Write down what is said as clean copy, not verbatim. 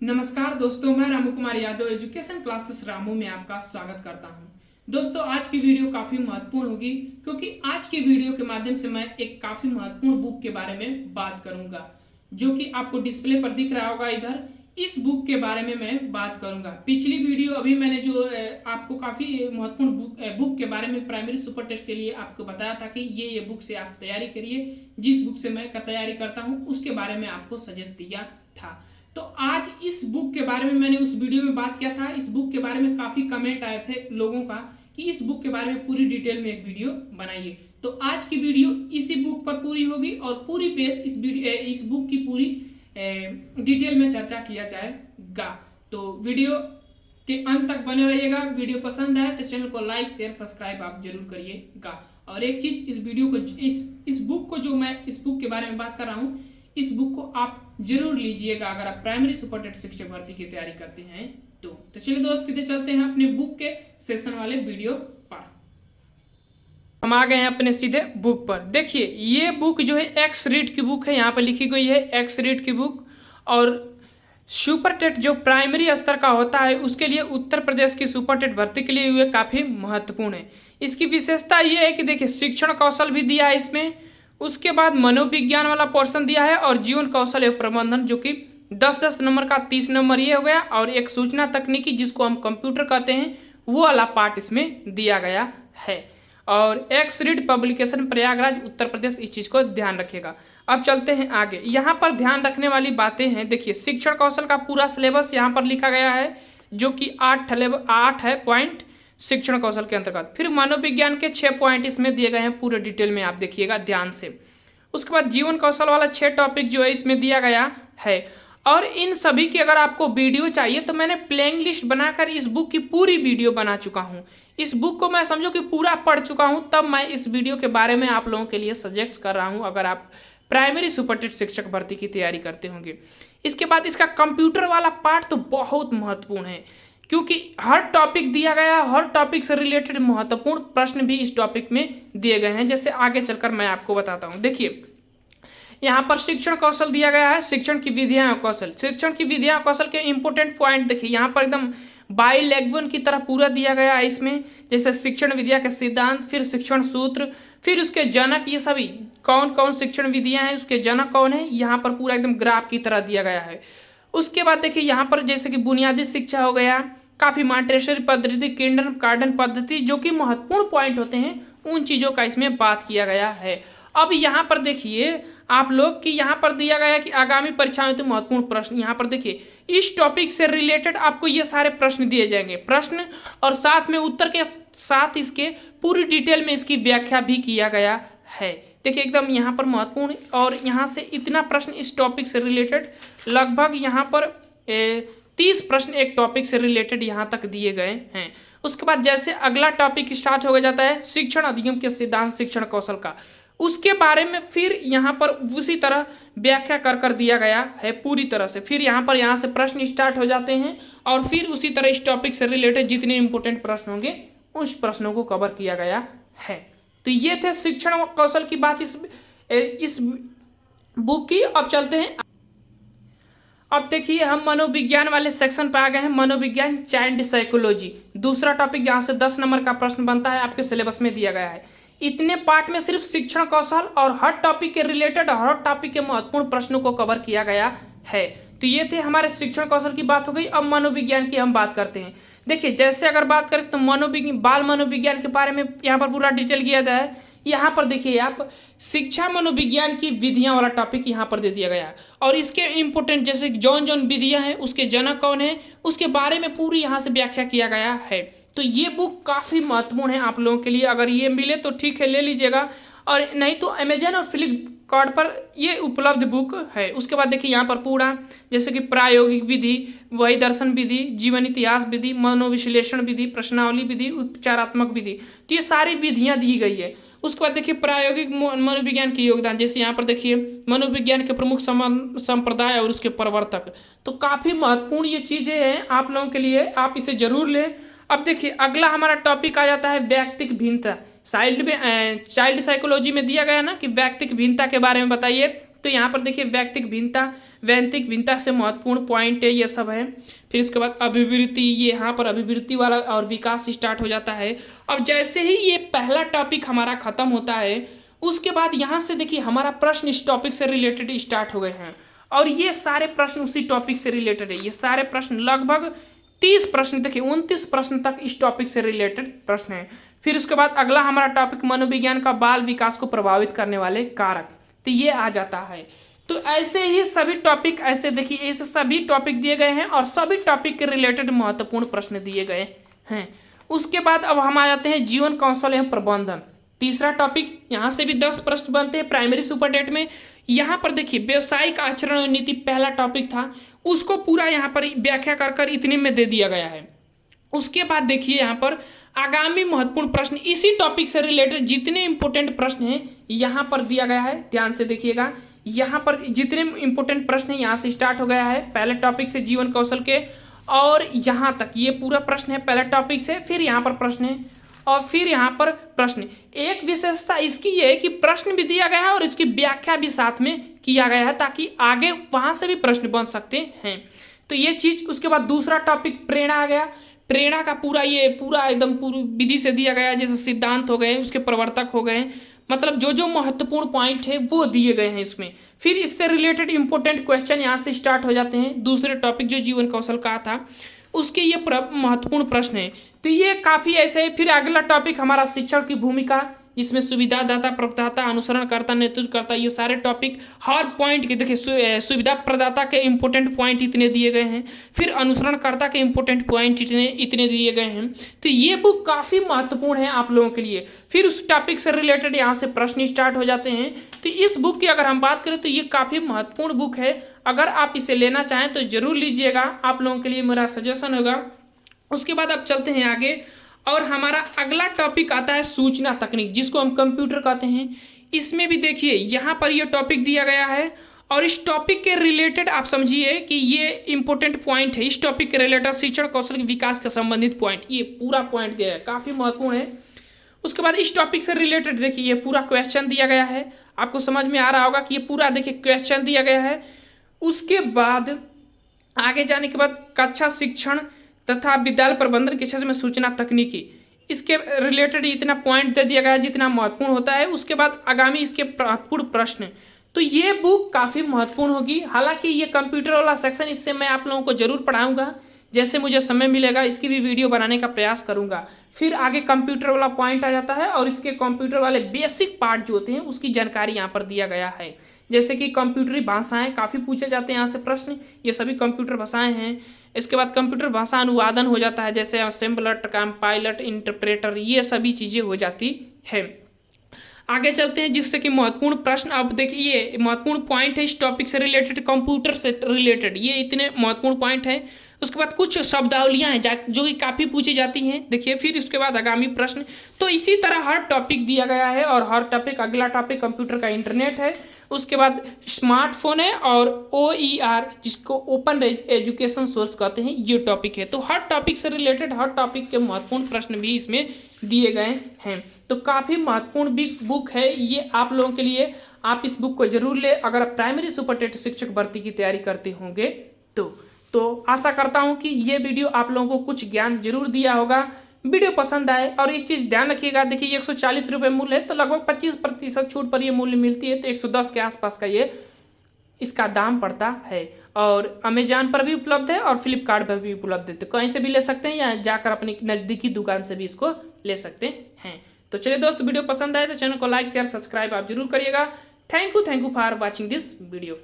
नमस्कार दोस्तों, मैं रामू कुमार यादव एजुकेशन क्लासेस रामू में आपका स्वागत करता हूं। दोस्तों, आज की वीडियो काफी महत्वपूर्ण होगी क्योंकि आज की वीडियो के माध्यम से मैं एक काफी महत्वपूर्ण बुक के बारे में बात करूंगा, जो कि आपको डिस्प्ले पर दिख रहा होगा। इधर इस बुक के बारे में मैं बात करूंगा। पिछली वीडियो अभी मैंने जो आपको काफी महत्वपूर्ण बुक के बारे में प्राइमरी सुपर टेट के लिए आपको बताया था कि ये बुक से आप तैयारी करिए। जिस बुक से मैं तैयारी करता हूँ उसके बारे में आपको सजेस्ट दिया था। तो आज इस बुक के बारे में मैंने उस वीडियो में बात किया था। इस बुक के बारे में काफी कमेंट आए थे लोगों का कि इस बुक के बारे में पूरी डिटेल में एक वीडियो बनाइए। तो आज की वीडियो इसी बुक पर पूरी होगी और पूरी बेस इस बुक की पूरी डिटेल में चर्चा किया जाएगा। तो वीडियो के अंत तक बने रहिएगा। वीडियो पसंद आए तो चैनल को लाइक शेयर सब्सक्राइब आप जरूर करिएगा। और एक चीज, इस वीडियो को इस बुक को जो मैं इस बुक के बारे में बात कर रहा हूँ, इस बुक को आप जरूर लीजिएगा अगर आप प्राइमरी सुपर टेट शिक्षक भर्ती की तैयारी करते हैं तो चलिए दोस्त, सीधे चलते हैं अपने बुक के सेशन वाले वीडियो पर। हम आ गए हैं अपने सीधे बुक पर। देखिए, ये बुक जो है एक्स रीड की बुक है। यहाँ पर लिखी गई है एक्स रीड की बुक। और सुपर टेट जो प्राइमरी स्तर का होता है उसके लिए उत्तर प्रदेश की सुपर टेट भर्ती के लिए ये काफी महत्वपूर्ण है। इसकी विशेषता ये है कि देखिए, शिक्षण कौशल भी दिया है इसमें, उसके बाद मनोविज्ञान वाला पोर्शन दिया है और जीवन कौशल एवं प्रबंधन जो कि 10-10 नंबर का 30 नंबर ये हो गया। और एक सूचना तकनीकी जिसको हम कंप्यूटर कहते हैं वो वाला पार्ट इसमें दिया गया है। और x read publication Prayagraj Uttar Pradesh, इस चीज को ध्यान रखिएगा। अब चलते हैं आगे। यहाँ पर ध्यान रखने वाली बातें हैं। देखिए, शिक्षण कौशल का पूरा सिलेबस यहाँ पर लिखा गया है जो कि 8 है पॉइंट शिक्षण कौशल के अंतर्गत। फिर मनोविज्ञान के 6 पॉइंट इसमें दिए गए हैं पूरे डिटेल में, आप देखिएगा ध्यान से। उसके बाद जीवन कौशल वाला 6 टॉपिक जो है इसमें दिया गया है। और इन सभी की अगर आपको वीडियो चाहिए तो मैंने प्लेइंग लिस्ट बनाकर इस बुक की पूरी वीडियो बना चुका हूँ। इस बुक को मैं समझो कि पूरा पढ़ चुका हूँ, तब मैं इस वीडियो के बारे में आप लोगों के लिए सजेस्ट कर रहा हूँ अगर आप प्राइमरी सुपर टेट शिक्षक भर्ती की तैयारी करते होंगे। इसके बाद इसका कंप्यूटर वाला पार्ट तो बहुत महत्वपूर्ण है क्योंकि हर टॉपिक दिया गया, हर टॉपिक से रिलेटेड महत्वपूर्ण प्रश्न भी इस टॉपिक में दिए गए हैं, जैसे आगे चलकर मैं आपको बताता हूं। देखिए, यहाँ पर शिक्षण कौशल दिया गया है, शिक्षण की विधियां कौशल। शिक्षण की विधियां कौशल के इंपोर्टेंट पॉइंट देखिए, यहाँ पर एकदम बाइलैंग्वेज की तरह पूरा दिया गया है इसमें, जैसे शिक्षण विद्या के सिद्धांत, फिर शिक्षण सूत्र, फिर उसके जनक, ये सभी कौन कौन शिक्षण विधियां हैं, उसके जनक कौन है, यहाँ पर पूरा एकदम ग्राफ की तरह दिया गया है। उसके बाद देखिए, यहाँ पर जैसे कि बुनियादी शिक्षा हो गया, काफी मॉन्टेसरी पद्धति, किंडरगार्टन पद्धति, जो कि महत्वपूर्ण पॉइंट होते हैं, उन चीजों का इसमें बात किया गया है। अब यहाँ पर देखिए आप लोग कि यहाँ पर दिया गया है कि आगामी परीक्षा में तो महत्वपूर्ण प्रश्न, यहाँ पर देखिए इस टॉपिक से रिलेटेड आपको ये सारे प्रश्न दिए जाएंगे, प्रश्न और साथ में उत्तर के साथ इसके पूरी डिटेल में इसकी व्याख्या भी किया गया है। देखिए एकदम यहाँ पर महत्वपूर्ण, और यहाँ से इतना प्रश्न इस टॉपिक से रिलेटेड, लगभग यहाँ पर 30 प्रश्न एक टॉपिक से रिलेटेड यहाँ तक दिए गए हैं। उसके बाद जैसे अगला टॉपिक स्टार्ट हो जाता है शिक्षण अधिगम के सिद्धांत शिक्षण कौशल का, उसके बारे में फिर यहाँ पर उसी तरह व्याख्या कर दिया गया है पूरी तरह से। फिर यहाँ से प्रश्न स्टार्ट हो जाते हैं और फिर उसी तरह इस टॉपिक से रिलेटेड जितने इंपोर्टेंट प्रश्न होंगे उस प्रश्नों को कवर किया गया है। तो ये थे शिक्षण कौशल की बात इस बुक की। अब चलते हैं, अब देखिए हम मनोविज्ञान वाले सेक्शन पे आ गए हैं। मनोविज्ञान चाइल्ड साइकोलॉजी, दूसरा टॉपिक जहाँ से 10 नंबर का प्रश्न बनता है, आपके सिलेबस में दिया गया है। इतने पार्ट में सिर्फ शिक्षण कौशल और हर टॉपिक के रिलेटेड, हर टॉपिक के महत्वपूर्ण प्रश्नों को कवर किया गया है। तो ये थे हमारे शिक्षण कौशल की बात हो गई। अब मनोविज्ञान की हम बात करते हैं। देखिए, जैसे अगर बात करें तो बाल मनोविज्ञान के बारे में यहाँ पर पूरा डिटेल किया गया है। यहाँ पर देखिए आप शिक्षा मनोविज्ञान की विधियां वाला टॉपिक यहाँ पर दे दिया गया है, और इसके इंपोर्टेंट जैसे जौन जौन विधियां हैं उसके जनक कौन है उसके बारे में पूरी यहाँ से व्याख्या किया गया है। तो ये बुक काफ़ी महत्वपूर्ण है आप लोगों के लिए। अगर ये मिले तो ठीक है, ले लीजिएगा, और नहीं तो अमेजन और फ्लिपकार्ट पर ये उपलब्ध बुक है। उसके बाद देखिए यहाँ पर पूरा जैसे कि प्रायोगिक विधि, वही दर्शन विधि, जीवन इतिहास विधि, मनोविश्लेषण विधि, प्रश्नावली विधि, उपचारात्मक विधि, तो ये सारी विधियाँ दी गई है। उसके बाद देखिए प्रायोगिक मनोविज्ञान के योगदान, जैसे यहाँ पर देखिए मनोविज्ञान के प्रमुख संप्रदाय और उसके प्रवर्तक, तो काफ़ी महत्वपूर्ण ये चीज़ें हैं आप लोगों के लिए, आप इसे जरूर लें। अब देखिए अगला हमारा टॉपिक आ जाता है व्यक्तिक भिन्नता। चाइल्ड साइकोलॉजी में दिया गया ना कि व्यक्तिक भिन्नता के बारे में बताइए, तो यहाँ पर देखिए व्यक्तिक भिन्नता, वैयक्तिक भिन्नता से महत्वपूर्ण पॉइंट है, ये सब है। फिर इसके बाद अभिवृत्ति, ये यहाँ पर अभिवृत्ति वाला और विकास स्टार्ट हो जाता है। अब जैसे ही ये पहला टॉपिक हमारा खत्म होता है, उसके बाद यहाँ से देखिए हमारा प्रश्न इस टॉपिक से रिलेटेड स्टार्ट हो गए हैं, और ये सारे प्रश्न उसी टॉपिक से रिलेटेड है। ये सारे प्रश्न लगभग 30 प्रश्न, देखिए 29 प्रश्न तक इस टॉपिक से रिलेटेड प्रश्न है। फिर उसके बाद अगला हमारा टॉपिक मनोविज्ञान का बाल विकास को प्रभावित करने वाले कारक, तो ये आ जाता है। तो ऐसे ही सभी टॉपिक, ऐसे देखिए ऐसे सभी टॉपिक दिए गए हैं और सभी टॉपिक के रिलेटेड महत्वपूर्ण प्रश्न दिए गए हैं। उसके बाद अब हम आ जाते हैं जीवन कौशल एवं प्रबंधन, तीसरा टॉपिक। यहाँ से भी 10 प्रश्न बनते हैं प्राइमरी सुपरटेट में। यहाँ पर देखिए व्यवसायिक आचरण और नीति पहला टॉपिक था, उसको पूरा यहाँ पर व्याख्या कर कर इतने में दे दिया गया है। उसके बाद देखिए यहाँ पर आगामी महत्वपूर्ण प्रश्न, इसी टॉपिक से रिलेटेड जितने इंपॉर्टेंट प्रश्न हैं यहाँ पर दिया गया है, ध्यान से देखिएगा। यहाँ पर जितने इंपॉर्टेंट प्रश्न हैं यहाँ से स्टार्ट हो गया है, पहले टॉपिक से जीवन कौशल के, और यहाँ तक ये पूरा प्रश्न है पहले टॉपिक से। फिर यहाँ पर प्रश्न है और फिर यहाँ पर प्रश्न। एक विशेषता इसकी ये है कि प्रश्न भी दिया गया है और इसकी व्याख्या भी साथ में किया गया है, ताकि आगे वहाँ से भी प्रश्न बन सकते हैं। तो ये चीज़। उसके बाद दूसरा टॉपिक प्रेरणा आ गया। प्रेरणा का पूरा एकदम पूरी विधि से दिया गया है, जैसे सिद्धांत हो गए, उसके प्रवर्तक हो गए, मतलब जो महत्वपूर्ण पॉइंट है वो दिए गए हैं इसमें। फिर इससे रिलेटेड इंपॉर्टेंट क्वेश्चन यहाँ से स्टार्ट हो जाते हैं। दूसरे टॉपिक जो जीवन कौशल का था उसके ये महत्वपूर्ण प्रश्न है, तो ये काफ़ी ऐसे है। फिर अगला टॉपिक हमारा शिक्षण की भूमिका, जिसमें सुविधादाता, प्रदाता, अनुसरणकर्ता, नेतृत्वकर्ता, ये सारे टॉपिक हर पॉइंट के देखिए सुविधा प्रदाता के इंपॉर्टेंट पॉइंट इतने दिए गए हैं, फिर अनुसरणकर्ता के इंपॉर्टेंट पॉइंट इतने दिए गए हैं। तो ये बुक काफ़ी महत्वपूर्ण है आप लोगों के लिए। फिर उस टॉपिक से रिलेटेड यहाँ से प्रश्न स्टार्ट हो जाते हैं। तो इस बुक की अगर हम बात करें तो ये काफ़ी महत्वपूर्ण बुक है, अगर आप इसे लेना चाहें तो ज़रूर लीजिएगा, आप लोगों के लिए मेरा सजेशन होगा। उसके बाद अब चलते हैं आगे, और हमारा अगला टॉपिक आता है सूचना तकनीक, जिसको हम कंप्यूटर कहते हैं। इसमें भी देखिए यहाँ पर ये टॉपिक दिया गया है, और इस टॉपिक के रिलेटेड आप समझिए कि ये इंपॉर्टेंट पॉइंट है। इस टॉपिक के रिलेटेड शिक्षण कौशल के विकास के संबंधित पॉइंट, ये पूरा पॉइंट दिया है, काफ़ी महत्वपूर्ण है। उसके बाद इस टॉपिक से रिलेटेड देखिए ये पूरा क्वेश्चन दिया गया है, आपको समझ में आ रहा होगा कि ये पूरा देखिए क्वेश्चन दिया गया है। उसके बाद आगे जाने के बाद कक्षा शिक्षण तथा विद्यालय प्रबंधन के क्षेत्र में सूचना तकनीकी, इसके रिलेटेड इतना पॉइंट दे दिया गया है जितना महत्वपूर्ण होता है। उसके बाद आगामी इसके महत्वपूर्ण प्रश्न, तो ये बुक काफ़ी महत्वपूर्ण होगी। हालांकि ये कंप्यूटर वाला सेक्शन, इससे मैं आप लोगों को जरूर पढ़ाऊंगा, जैसे मुझे समय मिलेगा इसकी भी वीडियो बनाने का प्रयास करूंगा। फिर आगे कंप्यूटर वाला पॉइंट आ जाता है, और इसके कंप्यूटर वाले बेसिक पार्ट जो होते हैं उसकी जानकारी यहाँ पर दिया गया है, जैसे कि कंप्यूटरी भाषाएं काफ़ी पूछे जाते हैं यहाँ से प्रश्न, ये सभी कंप्यूटर भाषाएं हैं। इसके बाद कंप्यूटर भाषा अनुवादन हो जाता है, जैसे असेंबलर, कंपाइलर, इंटरप्रेटर, ये सभी चीज़ें हो जाती है। आगे चलते हैं, जिससे कि महत्वपूर्ण प्रश्न। अब देखिए ये महत्वपूर्ण पॉइंट है इस टॉपिक से रिलेटेड, कंप्यूटर से रिलेटेड, ये इतने महत्वपूर्ण पॉइंट है। उसके बाद कुछ शब्दावलियाँ हैं जो कि काफ़ी पूछी जाती हैं, देखिए। फिर उसके बाद आगामी प्रश्न। तो इसी तरह हर टॉपिक दिया गया है, और हर टॉपिक, अगला टॉपिक कंप्यूटर का इंटरनेट है। उसके बाद स्मार्टफोन है, और OER, जिसको ओपन एजुकेशन सोर्स कहते हैं, ये टॉपिक है। तो हर टॉपिक से रिलेटेड हर टॉपिक के महत्वपूर्ण प्रश्न भी इसमें दिए गए हैं। तो काफ़ी महत्वपूर्ण बुक है ये आप लोगों के लिए, आप इस बुक को जरूर ले अगर आप प्राइमरी सुपरटेट शिक्षक भर्ती की तैयारी करते होंगे तो आशा करता हूँ कि ये वीडियो आप लोगों को कुछ ज्ञान जरूर दिया होगा। वीडियो पसंद आए, और एक चीज़ ध्यान रखिएगा, देखिए 140 रुपये मूल्य है, तो लगभग 25% छूट पर ये मूल्य मिलती है, तो 110 के आसपास का ये इसका दाम पड़ता है। और अमेजॉन पर भी उपलब्ध है और फ्लिपकार्ट पर भी उपलब्ध है, तो कहीं से भी ले सकते हैं, या जाकर अपनी नज़दीकी दुकान से भी इसको ले सकते हैं। तो चलिए दोस्त, वीडियो पसंद आए तो चैनल को लाइक, शेयर, सब्सक्राइब आप जरूर करिएगा। Thank you for watching this video.